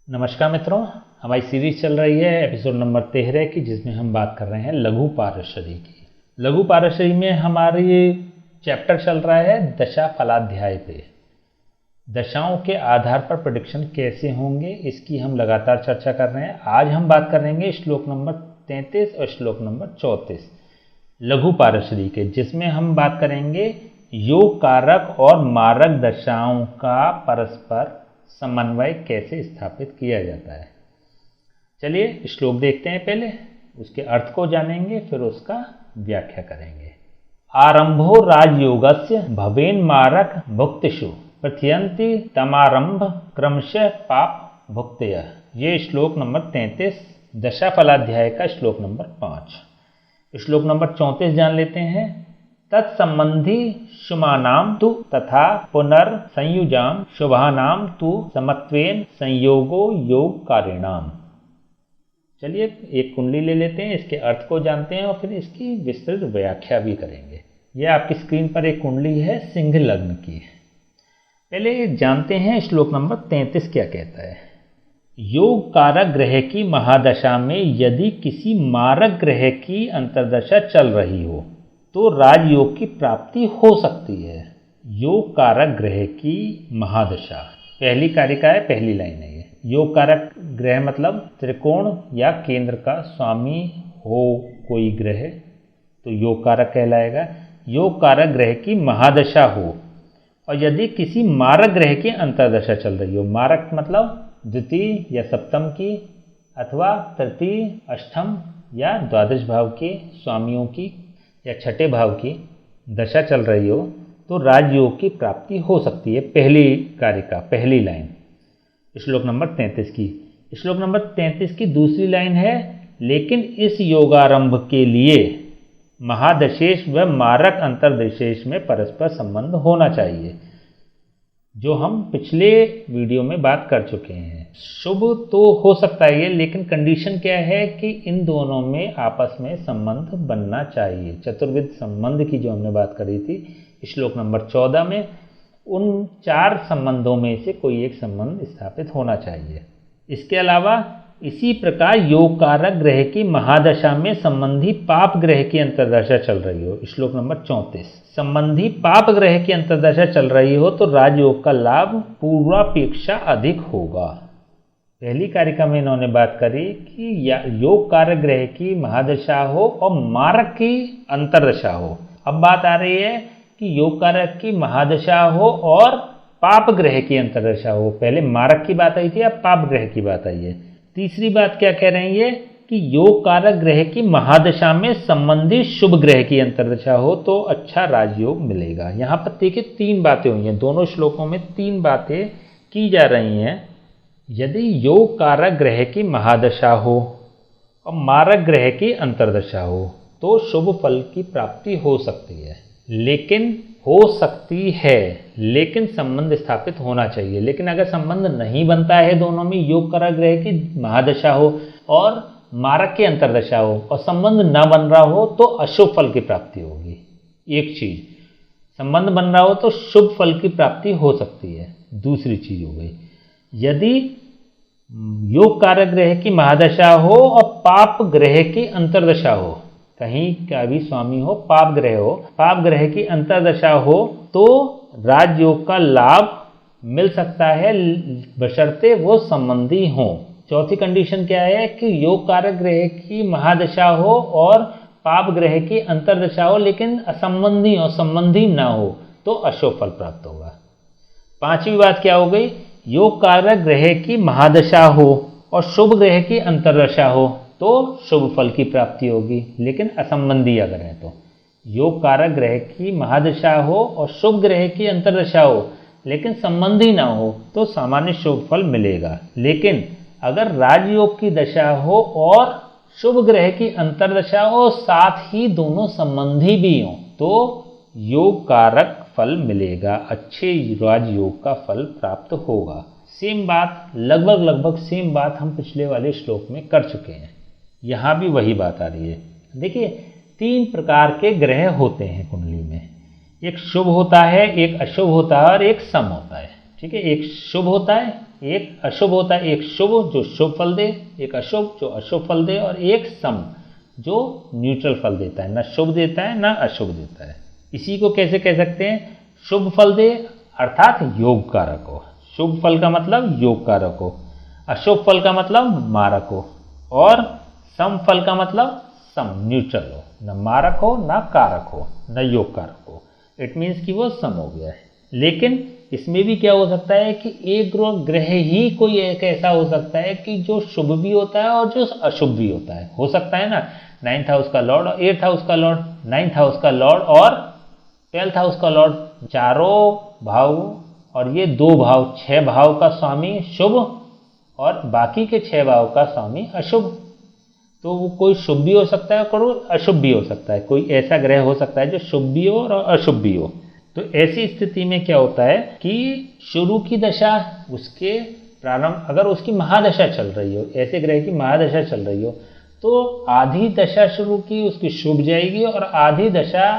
नमस्कार मित्रों, हमारी सीरीज चल रही है एपिसोड नंबर 13 की, जिसमें हम बात कर रहे हैं लघु पारशरी की। लघु पारशरी में हमारी चैप्टर चल रहा है दशा फलाध्याय पे। दशाओं के आधार पर प्रेडिक्शन कैसे होंगे, इसकी हम लगातार चर्चा कर रहे हैं। आज हम बात करेंगे श्लोक नंबर 33 और श्लोक नंबर 34 लघु पारशरी के, जिसमें हम बात करेंगे योग कारक और मारक दशाओं का परस्पर समन्वय कैसे स्थापित किया जाता है। चलिए श्लोक देखते हैं, पहले उसके अर्थ को जानेंगे, फिर उसका व्याख्या करेंगे। आरंभो राजयोगस्य भवेन मारक भुक्तिषु प्रथयन्ति तमारंभ क्रमशः पाप भुक्तय। ये श्लोक नंबर 33 दशा फलाध्याय का श्लोक नंबर 5। श्लोक नंबर 34 जान लेते हैं। तत्संबंधी शुमानाम तु तथा पुनर्संयुजाम शुभानाम तु समत्वेन संयोगो योग कारिणाम। चलिए एक कुंडली ले लेते हैं, इसके अर्थ को जानते हैं और फिर इसकी विस्तृत व्याख्या भी करेंगे। यह आपकी स्क्रीन पर एक कुंडली है सिंह लग्न की। पहले जानते हैं श्लोक नंबर 33 क्या कहता है। योग कारक ग्रह की महादशा में यदि किसी मारक ग्रह की अंतर्दशा चल रही हो तो राजयोग की प्राप्ति हो सकती है। योग कारक ग्रह की महादशा, पहली कारिका है, पहली लाइन है ये। योग कारक ग्रह मतलब त्रिकोण या केंद्र का स्वामी हो कोई ग्रह तो योग कारक कहलाएगा। योग कारक ग्रह की महादशा हो और यदि किसी मारक ग्रह की अंतर्दशा चल रही हो, मारक मतलब द्वितीय या सप्तम की अथवा तृतीय अष्टम या द्वादश भाव के स्वामियों की या छठे भाव की दशा चल रही हो तो राजयोग की प्राप्ति हो सकती है। पहली कारिका, पहली लाइन श्लोक नंबर 33 की। श्लोक नंबर 33 की दूसरी लाइन है, लेकिन इस योगारंभ के लिए महादशेष व मारक अंतर्दशेष में परस्पर संबंध होना चाहिए, जो हम पिछले वीडियो में बात कर चुके हैं। शुभ तो हो सकता है ये, लेकिन कंडीशन क्या है कि इन दोनों में आपस में संबंध बनना चाहिए। चतुर्विध संबंध की जो हमने बात करी थी श्लोक नंबर 14 में, उन 4 संबंधों में से कोई एक संबंध स्थापित होना चाहिए। इसके अलावा इसी प्रकार योग कारक ग्रह की महादशा में संबंधी पाप ग्रह की अंतर्दशा चल रही हो, श्लोक नंबर 34। संबंधी पाप ग्रह की अंतर्दशा चल रही हो तो राजयोग का लाभ पूर्वापेक्षा अधिक होगा। पहली कारिका में इन्होंने बात करी कि योग कारक ग्रह की महादशा हो और मारक की अंतर्दशा हो। अब बात आ रही है कि योग कारक की महादशा हो और पाप ग्रह की अंतर्दशा हो। पहले मारक की बात आई थी, अब पाप ग्रह की बात आई है। तीसरी बात क्या कह रही है कि योग कारक ग्रह की महादशा में संबंधी शुभ ग्रह की अंतर्दशा हो तो अच्छा राजयोग मिलेगा। यहाँ पर देखिए 3 बातें हुई हैं, दोनों श्लोकों में 3 बातें की जा रही हैं। यदि योग कारक ग्रह की महादशा हो और मारक ग्रह की अंतर्दशा हो तो शुभ फल की प्राप्ति हो सकती है, लेकिन संबंध स्थापित होना चाहिए। लेकिन अगर संबंध नहीं बनता है दोनों में, योग कारक ग्रह की महादशा हो और मारक की अंतर्दशा हो और संबंध न बन रहा हो तो अशुभ फल की प्राप्ति होगी। एक चीज, संबंध बन रहा हो तो शुभ फल की प्राप्ति हो सकती है। दूसरी चीज हो गई, यदि योग कारक ग्रह की महादशा हो और पाप ग्रह की अंतर्दशा हो, कहीं का भी स्वामी हो, पाप ग्रह की अंतर्दशा हो तो राजयोग का लाभ मिल सकता है, बशर्ते वो संबंधी हो। चौथी कंडीशन क्या है कि योग कारक ग्रह की महादशा हो और पाप ग्रह की अंतर्दशा हो, लेकिन असंबंधी और संबंधी ना हो तो अशुभ फल प्राप्त होगा। पांचवी बात क्या हो गई, योग कारक ग्रह की महादशा हो और शुभ ग्रह की अंतर्दशा हो तो शुभ फल की प्राप्ति होगी, लेकिन असंबंधी अगर है तो। योग कारक ग्रह की महादशा हो और शुभ ग्रह की अंतर्दशा हो लेकिन संबंधी ना हो तो सामान्य शुभ फल मिलेगा। लेकिन अगर राजयोग की दशा हो और शुभ ग्रह की अंतर्दशा हो, साथ ही दोनों संबंधी भी हों, तो योग कारक फल मिलेगा, अच्छे राजयोग का फल प्राप्त होगा। सेम बात, लगभग सेम बात हम पिछले वाले श्लोक में कर चुके हैं। यहाँ भी वही बात आ रही है। देखिए 3 प्रकार के ग्रह होते हैं कुंडली में, एक शुभ होता है, एक अशुभ होता है और एक सम होता है। ठीक है, एक शुभ होता है, एक अशुभ होता है, एक शुभ जो शुभ फल दे, एक अशुभ जो अशुभ फल दे, और एक सम जो न्यूट्रल फल देता है, ना शुभ देता है ना अशुभ देता है। इसी को कैसे कह सकते हैं, शुभ फल दे अर्थात योग कारक हो। शुभ फल का मतलब योग कारक हो, अशुभ फल का मतलब मारक हो, और सम फल का मतलब सम न्यूट्रल हो, न मारक हो ना कारक हो न योग कारक हो। इट मीन्स कि वो सम हो गया है। लेकिन इसमें भी क्या हो सकता है कि एक ग्रह ही कोई एक ऐसा हो सकता है कि जो शुभ भी होता है और जो अशुभ भी होता है। हो सकता है ना, 9th हाउस का लॉर्ड और 8th हाउस का लॉर्ड, 9th हाउस का लॉर्ड और 12th हाउस का लॉर्ड, चारों भाव और ये 2 भाव, 6 भाव का स्वामी शुभ और बाकी के 6 भाव का स्वामी अशुभ। तो वो कोई शुभ भी हो सकता है और अशुभ भी हो सकता है। कोई ऐसा ग्रह हो सकता है जो शुभ भी हो और अशुभ भी हो। तो ऐसी स्थिति में क्या होता है कि शुरू की दशा उसके प्रारंभ, अगर उसकी महादशा चल रही हो, ऐसे ग्रह की महादशा चल रही हो, तो आधी दशा शुरू की उसकी शुभ जाएगी और आधी दशा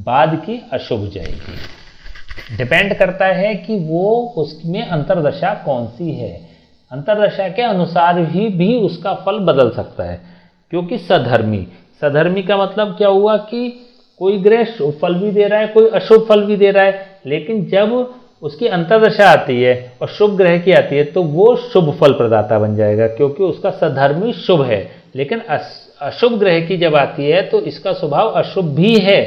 बाद की अशुभ जाएगी। डिपेंड करता है कि वो उसमें अंतरदशा कौन सी है। अंतरदशा के अनुसार ही भी उसका फल बदल सकता है, क्योंकि सधर्मी का मतलब क्या हुआ कि कोई ग्रह शुभ फल भी दे रहा है, कोई अशुभ फल भी दे रहा है, लेकिन जब उसकी अंतरदशा आती है और शुभ ग्रह की आती है तो वो शुभ फल प्रदाता बन जाएगा, क्योंकि उसका सधर्मी शुभ है। लेकिन अशुभ ग्रह की जब आती है तो इसका स्वभाव अशुभ भी है।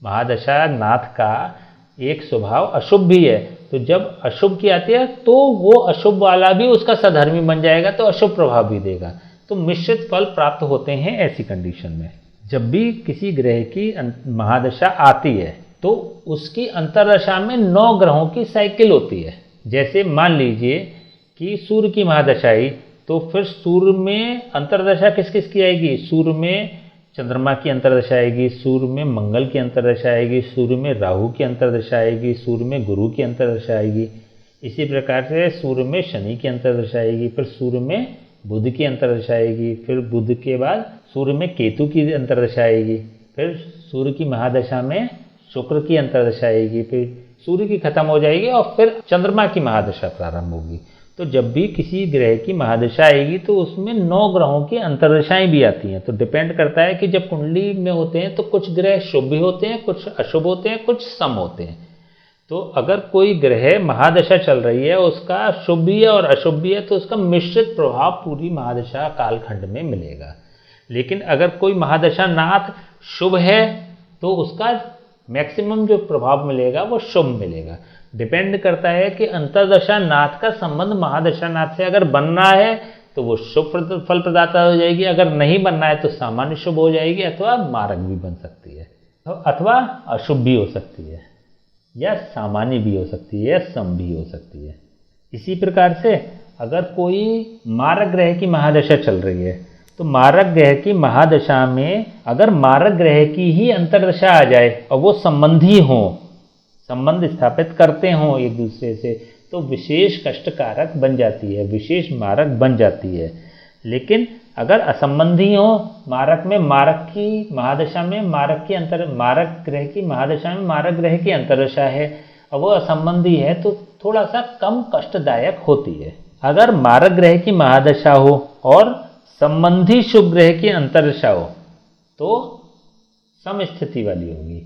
महादशा नाथ का एक स्वभाव अशुभ भी है, तो जब अशुभ की आती है तो वो अशुभ वाला भी उसका सधर्मी बन जाएगा, तो अशुभ प्रभाव भी देगा। तो मिश्रित फल प्राप्त होते हैं ऐसी कंडीशन में। जब भी किसी ग्रह की महादशा आती है तो उसकी अंतरदशा में 9 ग्रहों की साइकिल होती है। जैसे मान लीजिए कि सूर्य की महादशा आई, तो फिर सूर्य में अंतरदशा किस किस की आएगी, सूर्य में चंद्रमा की अंतरदशा आएगी, सूर्य में मंगल की अंतरदशा आएगी, सूर्य में राहु की अंतरदशा आएगी, सूर्य में गुरु की अंतरदशा आएगी। इसी प्रकार से सूर्य में शनि की अंतरदशा आएगी, फिर सूर्य में बुध की अंतरदशा आएगी, फिर बुध के बाद सूर्य में केतु की अंतरदशा आएगी, फिर सूर्य की महादशा में शुक्र की अंतरदशा आएगी, फिर सूर्य की खत्म हो जाएगी और फिर चंद्रमा की महादशा प्रारंभ होगी। तो जब भी किसी ग्रह की महादशा आएगी तो उसमें 9 ग्रहों की अंतरदशाएं भी आती हैं। तो डिपेंड करता है कि जब कुंडली में होते हैं तो कुछ ग्रह शुभ भी होते हैं, कुछ अशुभ होते हैं, कुछ सम होते हैं। तो अगर कोई ग्रह महादशा चल रही है, उसका शुभ भी है और अशुभ भी है, तो उसका मिश्रित प्रभाव पूरी महादशा कालखंड में मिलेगा। लेकिन अगर कोई महादशा नाथ शुभ है तो उसका मैक्सिमम जो प्रभाव मिलेगा वो शुभ मिलेगा। डिपेंड करता है कि अंतरदशा नाथ का संबंध महादशा नाथ से अगर बनना है तो वो शुभ फल प्रदाता हो जाएगी, अगर नहीं बनना है तो सामान्य शुभ हो जाएगी, अथवा मारक भी बन सकती है, अथवा अशुभ भी हो सकती है, या सामान्य भी हो सकती है, या सम भी हो सकती है। इसी प्रकार से अगर कोई मारक ग्रह की महादशा चल रही है तो मारक ग्रह की महादशा में अगर मारक ग्रह की ही अंतरदशा आ जाए और वो संबंधी हों, संबंध स्थापित करते हों एक दूसरे से, तो विशेष कष्टकारक बन जाती है, विशेष मारक बन जाती है। लेकिन अगर असंबंधी हो, मारक में मारक की महादशा में मारक ग्रह की महादशा में मारक ग्रह की अंतरदशा है और वो असंबंधी है, तो थोड़ा सा कम कष्टदायक होती है। अगर मारक ग्रह की महादशा हो और संबंधी शुभ ग्रह की अंतरदशा हो तो सम स्थिति वाली होगी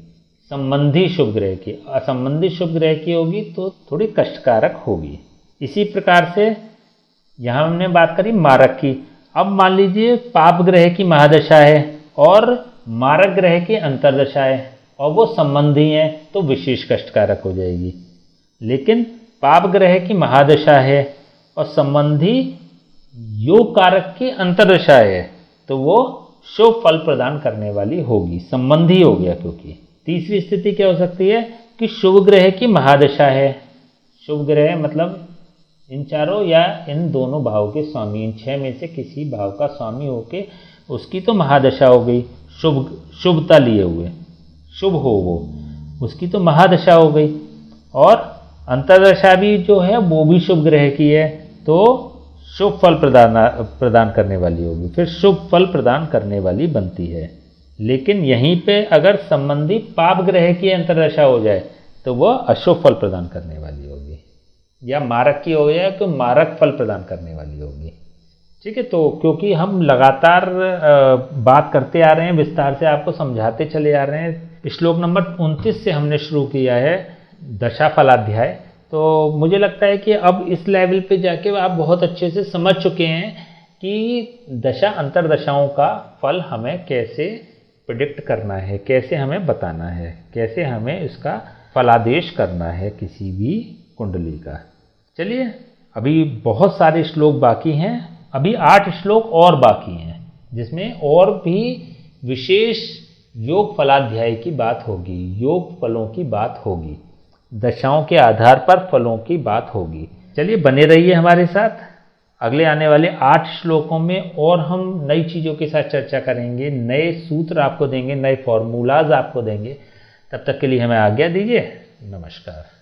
संबंधी शुभ ग्रह की, असंबंधी शुभ ग्रह की होगी तो थोड़ी कष्टकारक होगी। इसी प्रकार से यहाँ हमने बात करी मारक की। अब मान लीजिए पाप ग्रह की महादशा है और मारक ग्रह की अंतरदशा है और वो संबंधी हैं, तो विशेष कष्टकारक हो जाएगी। लेकिन पाप ग्रह की महादशा है और संबंधी योग कारक की अंतरदशा है तो वो शुभ फल प्रदान करने वाली होगी, संबंधी हो गया। क्योंकि तीसरी स्थिति क्या हो सकती है कि शुभ ग्रह की महादशा है। शुभ ग्रह मतलब इन चारों या इन दोनों भाव के स्वामी, इन 6 में से किसी भाव का स्वामी होके उसकी तो महादशा हो गई, शुभता लिए हुए, शुभ हो वो, उसकी तो महादशा हो गई। और अंतरदशा भी जो है वो भी शुभ ग्रह की है, तो शुभ फल प्रदान करने वाली होगी, फिर शुभ फल प्रदान करने वाली बनती है। लेकिन यहीं पे अगर संबंधी पाप ग्रह की अंतरदशा हो जाए तो वह अशुभ फल प्रदान करने वाली होगी। या मारक की हो या तो मारक फल प्रदान करने वाली होगी। ठीक है, तो क्योंकि हम लगातार बात करते आ रहे हैं, विस्तार से आपको समझाते चले आ रहे हैं। श्लोक नंबर 29 से हमने शुरू किया है दशा फलाध्याय, तो मुझे लगता है कि अब इस लेवल पे जाके आप बहुत अच्छे से समझ चुके हैं कि दशा अंतरदशाओं का फल हमें कैसे प्रिडिक्ट करना है, कैसे हमें बताना है, कैसे हमें इसका फलादेश करना है किसी भी कुंडली का। चलिए, अभी बहुत सारे श्लोक बाकी हैं, अभी 8 श्लोक और बाकी हैं जिसमें और भी विशेष योग फलाध्याय की बात होगी, योग फलों की बात होगी, दशाओं के आधार पर फलों की बात होगी। चलिए बने रहिए हमारे साथ। अगले आने वाले 8 श्लोकों में और हम नई चीज़ों के साथ चर्चा करेंगे, नए सूत्र आपको देंगे, नए फॉर्मूलाज आपको देंगे। तब तक के लिए हमें आज्ञा दीजिए। नमस्कार।